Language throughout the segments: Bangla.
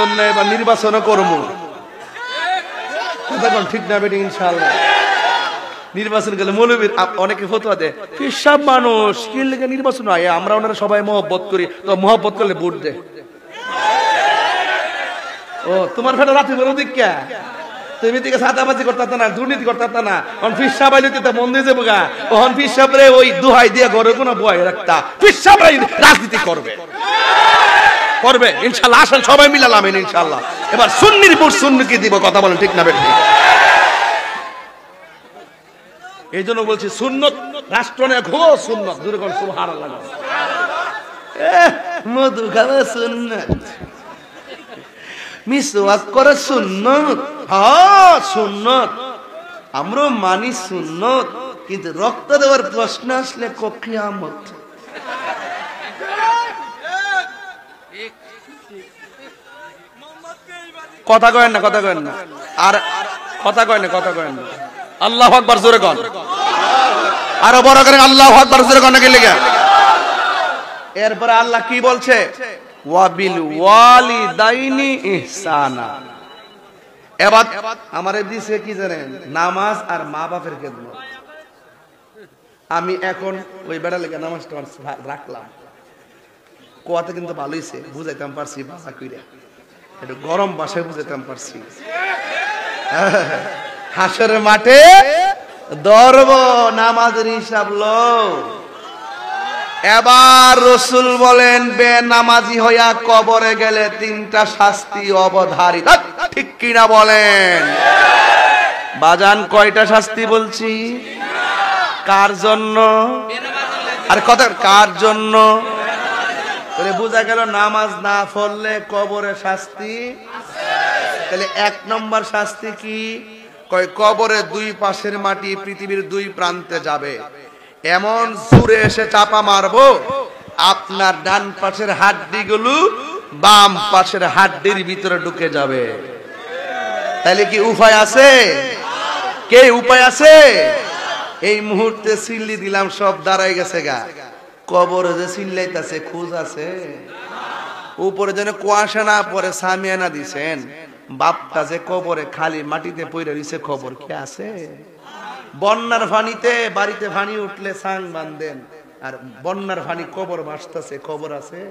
জন্য এবার নির্বাচনও করবো, ঠিক না বেটি? ইনশাআল্লাহ নির্বাচন গেলে মৌলবীর অনেকে ফতোয়া দেয়, ফিসাব মানুষ কি লেগে নির্বাচন হয়, আমরা ওনারা সবাই মহব্বত করি, তো মহব্বত করলে ভোট দে। ও তোমার ফেটা রাতে বলো দীক্ষা, তুমি দিকে সাদাবাজি করতে না, দুর্নীতি করতে না, ফিসাব আইলে তো মন দিয়ে যাবো গা, ওহন ফিসাব রে ওই দুহাই দিয়ে ঘরে কোনো বয় রাখতা, ফিসাব রাজনীতি করবে করবে ইনশাআল্লাহ। আসেন সবাই মিলালাম ইনশাআল্লাহ। এবার সুন্নির ভোট সুন্নিকে দিব, কথা বলেন ঠিক না বেটি? এই জন্য বলছি সুন্নত রাষ্ট্র নিয়ে ঘো সুন্নত, দূরে কোন সুবহানাল্লাহ। মধু খাওয়া সুন্নত, মিসওয়াক করা সুন্নত, হ্যাঁ সুন্নত, আমরা মানি সুন্নত, কিন্তু রক্ত দেওয়ার প্রশ্ন আসলে কিয়ামত। কথা কয়েন না, কথা কয়েন না, আর কথা কয়েন না, কথা কয়েন না। আল্লাহু আকবার জোরে কোন, আরো বড় করে আল্লাহু আকবার জোরে কোন। এরপরে আল্লাহ কি বলছে? ওয়াবিল ওয়ালিদাইনি ইহসানা। এবার আমারে দিছে কি জানেন? নামাজ আর মা বাপের খেদমত। আমি এখন ওই বেড়া লেগে নামাজটা রাখলাম, কোয়াতে কিন্তু ভালো হইছে, বুঝাইতাম পারছি ভাষা কইরা, একটু গরম ভাষায় বুঝাইতাম পারছি। হাসরের মাঠে ধরব নামাজের হিসাব লো। এবার রাসূল বলেন, বেনামাজি হইয়া কবরে গেলে তিনটা শাস্তি অবধারিত, ঠিক কিনা বলেন? বাজান কয়টা শাস্তি বলছি? কার জন্য? আর কথা কার জন্য? বোঝা গেল নামাজ না পড়লে কবরে শাস্তি। তাহলে এক নম্বর শাস্তি কি? কয় কবরে দুই পাশের মাটি পৃথিবীর দুই প্রান্তে যাবে, এমন জোরে এসে চাপা মারবো আপনার ডান পাশের হাড্ডি গুলো বাম পাশের হাড্ডির ভিতরে ঢুকে যাবে। তাহলে কি উপায় আছে? কে উপায় আছে? এই মুহূর্তে সিল্লি দিলাম, সব দাঁড়াই গেছে গা। কবরে যে সিল্লাইতেছে খোঁজ আছে? উপরে যেন কুয়াশা না পরে সামিয়ানা দিছেন, বাপটা যে কবরে খালি মাটিতে পড়ে রইছে, খবর কি আছে? বন্যার পানিতে বাড়িতে পানি উঠলে সাং বাঁধেন, আর বন্যার পানি কবর ভাসতেছে, খবর আছে?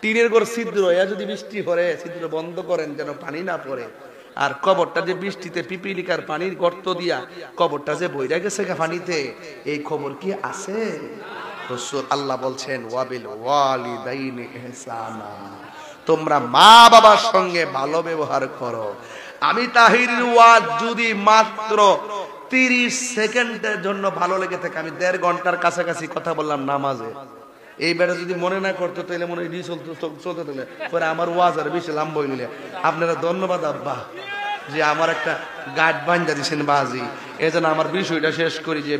টিনের ঘর ছিদ্র, যদি বৃষ্টি পড়ে ছিদ্র বন্ধ করেন যেন পানি না পড়ে, আর কবরটা যে বৃষ্টিতে পিপিলিকার পানির গর্ত দিয়া কবরটা যে বইরা গেছে পানিতে, এই খবর কি আছে? রাসূল আল্লাহ বলছেন, ওয়াবিল ওয়ালিদাইনি ইহসানা, তোমরা মা বাবার সঙ্গে ভালো ব্যবহার করো। আমি তাহিরের ওয়াজ যদি মাত্র 30 সেকেন্ডের জন্য ভালো লেগে থাকে, আমি 1.5 ঘন্টার কাছাকাছি কথা বললাম নামাজে, এই বেটা যদি মনে না করতো তাহলে মনে হয় চলতে দিলে পরে আমার ওয়াজ আর বেশি লাম্ব হইলে। আপনারা ধন্যবাদ আব্বা যে আমার একটা গাইড বান্ধা দিয়েছেন বাজি, এই জন্য আমার বিষয়টা শেষ করি যে